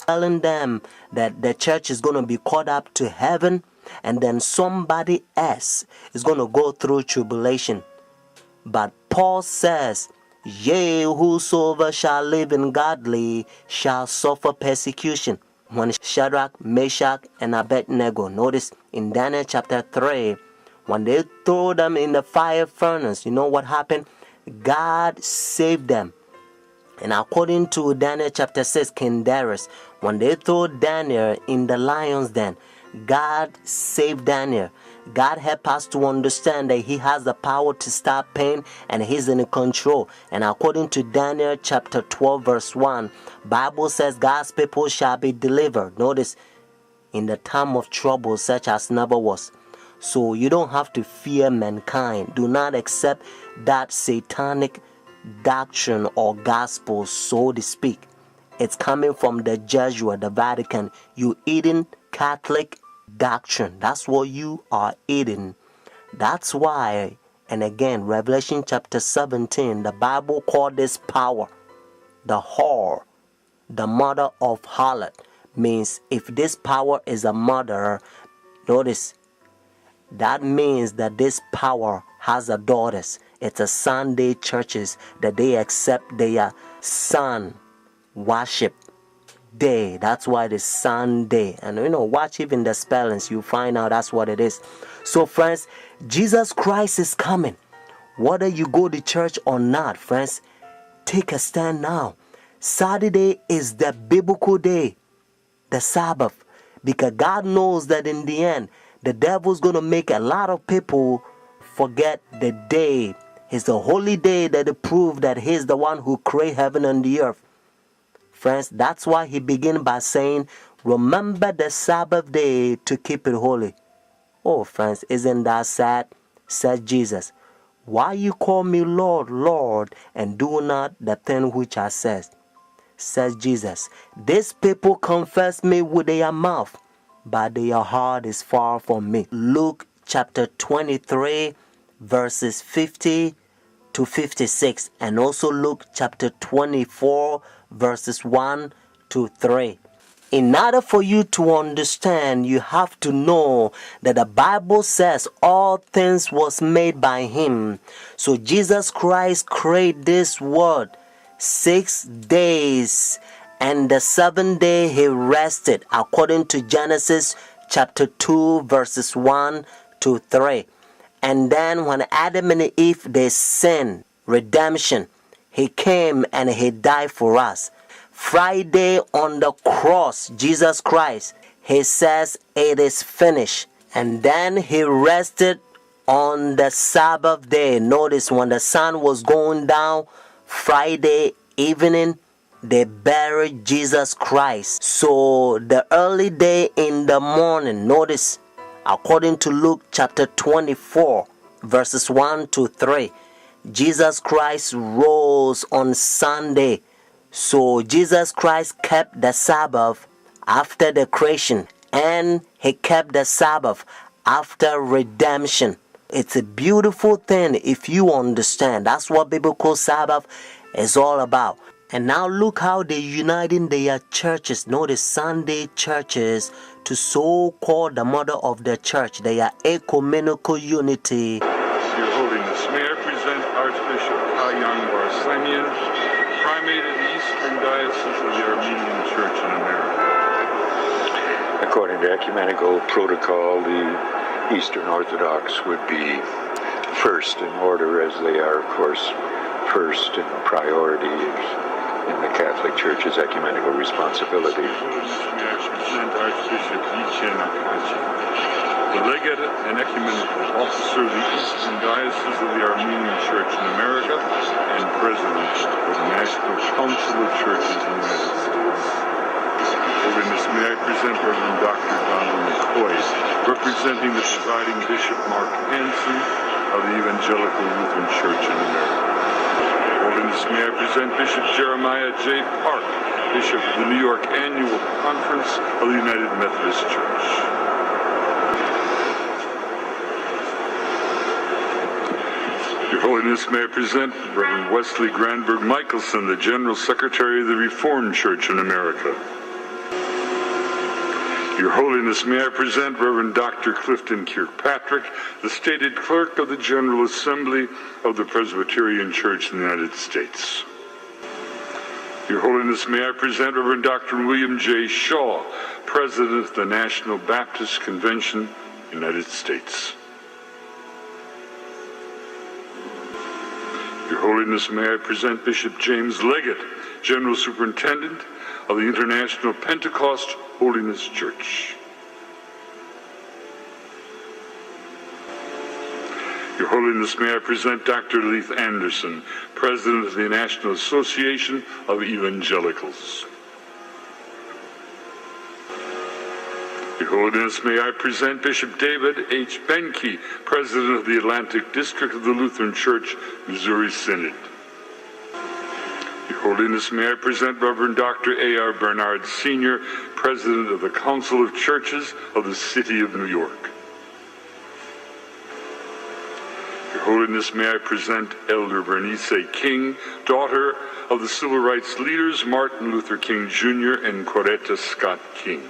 telling them that the church is going to be caught up to heaven, and then somebody else is going to go through tribulation. But Paul says, yea, whosoever shall live in godly shall suffer persecution. When Shadrach, Meshach, and Abednego, notice in Daniel chapter 3, when they throw them in the fire furnace, you know what happened? God saved them. And according to Daniel chapter 6, King Darius, when they throw Daniel in the lion's den, God saved Daniel. God helped us to understand that He has the power to stop pain and He's in control. And according to Daniel chapter 12 verse 1, Bible says God's people shall be delivered. Notice, in the time of trouble such as never was. So you don't have to fear mankind. Do not accept that satanic doctrine or gospel, so to speak. It's coming from the Jesuit, the Vatican. You eating Catholic doctrine. That's what you are eating. That's why, and again, Revelation chapter 17, the Bible called this power the whore, the mother of harlot. Means if this power is a mother, notice, that means that this power has a daughters. It's a Sunday churches that they accept their sun worship day. That's why it's Sunday. And watch even the spellings, you find out that's what it is. So friends, Jesus Christ is coming. Whether you go to church or not, friends, take a stand now. Saturday is the biblical day, the Sabbath, because God knows that in the end, the devil's going to make a lot of people forget the day. It's the holy day that they prove that He's the one who created heaven and the earth. Friends, that's why He began by saying, remember the Sabbath day to keep it holy. Oh, friends, isn't that sad? Said Jesus. Why you call me Lord, Lord, and do not the thing which I says? Says Jesus. These people confess me with their mouth, but their heart is far from me. Luke chapter 23, verses 50 to 56, and also Luke chapter 24, verses 1 to 3. In order for you to understand, you have to know that the Bible says all things was made by Him. So Jesus Christ created this world 6 days, and the seventh day He rested, according to Genesis chapter 2, verses 1 to 3. And then when Adam and Eve, they sinned, redemption, He came and He died for us. Friday on the cross, Jesus Christ, He says it is finished. And then He rested on the Sabbath day. Notice when the sun was going down, Friday evening, they buried Jesus Christ. So the early day in the morning, notice, according to Luke chapter 24, verses 1 to 3, Jesus Christ rose on Sunday. So Jesus Christ kept the Sabbath after the creation, and He kept the Sabbath after redemption. It's a beautiful thing if you understand. That's what biblical Sabbath is all about. And now look how they're uniting their churches. Notice Sunday churches to so-called the mother of the church. They are ecumenical unity. Your Holiness, may I present Archbishop Kayan Barslamian, Primate of the Eastern Diocese of the Armenian Church in America. According to ecumenical protocol, the Eastern Orthodox would be first in order, as they are, of course, first in priority in the Catholic Church's ecumenical responsibility. May I present Archbishop Yichen Akachi, the legate and ecumenical officer of the Eastern Diocese of the Armenian Church in America and president of the National Council of Churches in the United States. Holiness, may I present Reverend Dr. Donald McCoy, representing the presiding Bishop Mark Hansen of the Evangelical Lutheran Church in America. Holiness, may I present Bishop Jeremiah J. Park, Bishop of the New York Annual Conference of the United Methodist Church. Your Holiness, may I present Reverend Wesley Granberg Michelson, the General Secretary of the Reformed Church in America. Your Holiness, may I present Reverend Dr. Clifton Kirkpatrick, the stated clerk of the General Assembly of the Presbyterian Church in the United States. Your Holiness, may I present Reverend Dr. William J. Shaw, President of the National Baptist Convention, United States. Your Holiness, may I present Bishop James Leggett, General Superintendent of the International Pentecost Holiness Church. Your Holiness, may I present Dr. Leith Anderson, President of the National Association of Evangelicals. Your Holiness, may I present Bishop David H. Benke, President of the Atlantic District of the Lutheran Church, Missouri Synod. Your Holiness, may I present Reverend Dr. A.R. Bernard Sr., President of the Council of Churches of the City of New York. Your Holiness, may I present Elder Bernice King, daughter of the civil rights leaders Martin Luther King Jr. and Coretta Scott King.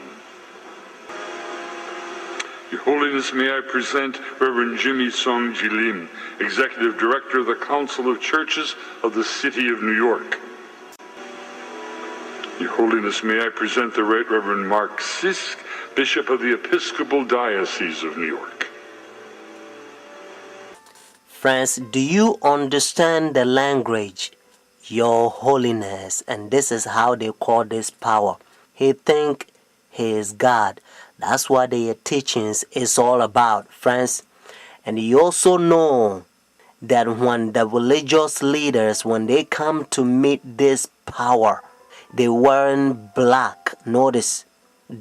Your Holiness, may I present Reverend Jimmy Song Jilim, Executive Director of the Council of Churches of the City of New York. Your Holiness, may I present the Right Reverend Mark Sisk, Bishop of the Episcopal Diocese of New York. Friends, do you understand the language? Your Holiness. And this is how they call this power. He think he is God. That's what their teachings is all about, friends. And you also know that when the religious leaders, when they come to meet this power, they wearing black. Notice,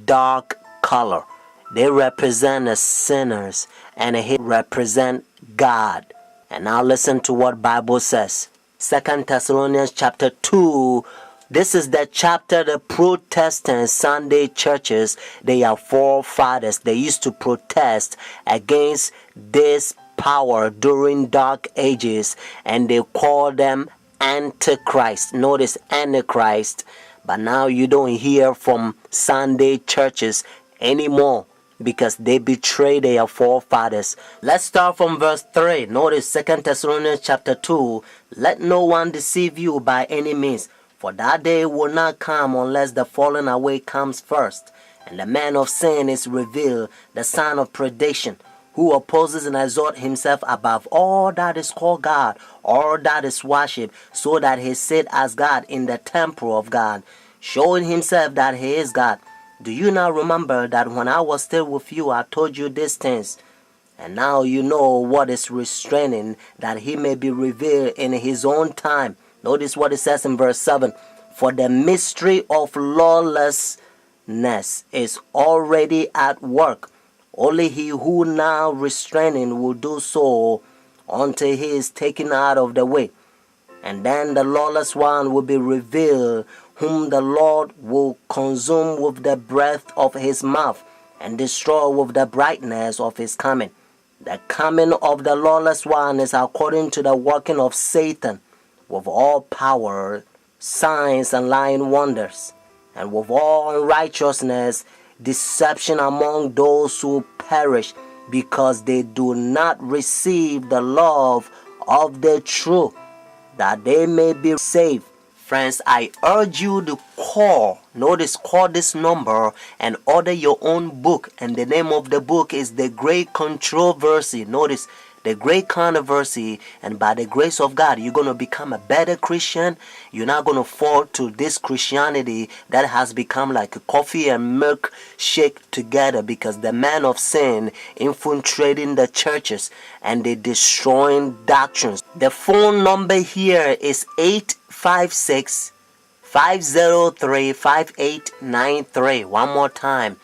dark color. They represent the sinners, and he represent God. And now listen to what Bible says. 2 Thessalonians chapter 2. This is the chapter the Protestant Sunday churches, they are forefathers. They used to protest against this power during dark ages, and they call them Antichrist. Notice Antichrist. But now you don't hear from Sunday churches anymore, because they betray their forefathers. Let's start from verse 3. Notice 2 Thessalonians chapter 2. Let no one deceive you by any means, for that day will not come unless the falling away comes first, and the man of sin is revealed, the son of perdition, who opposes and exalts himself above all that is called God, all that is worshipped, so that he sit as God in the temple of God, showing himself that he is God. Do you not remember that when I was still with you, I told you these things? And now you know what is restraining, that he may be revealed in his own time. Notice what it says in verse 7. For the mystery of lawlessness is already at work. Only he who now restraining will do so until he is taken out of the way. And then the lawless one will be revealed, whom the Lord will consume with the breath of his mouth and destroy with the brightness of his coming. The coming of the lawless one is according to the working of Satan, with all power, signs, and lying wonders, and with all unrighteousness, deception among those who perish, because they do not receive the love of the truth, that they may be saved. Friends, I urge you to call this number and order your own book. And the name of the book is The Great Controversy. Notice, The Great Controversy. And by the grace of God, you're going to become a better Christian. You're not going to fall to this Christianity that has become like a coffee and milk shake together, because the man of sin infiltrating the churches and they destroying doctrines. The phone number here is 856-503-5893. One more time,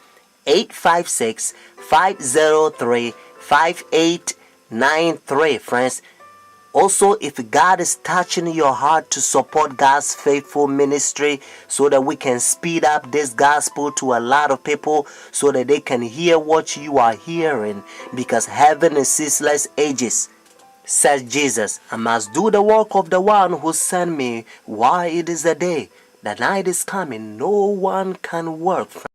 856-503-5893. Friends, also, if God is touching your heart to support God's faithful ministry so that we can speed up this gospel to a lot of people so that they can hear what you are hearing, because heaven is ceaseless ages, says Jesus, I must do the work of the one who sent me while it is a day. The night is coming, no one can work.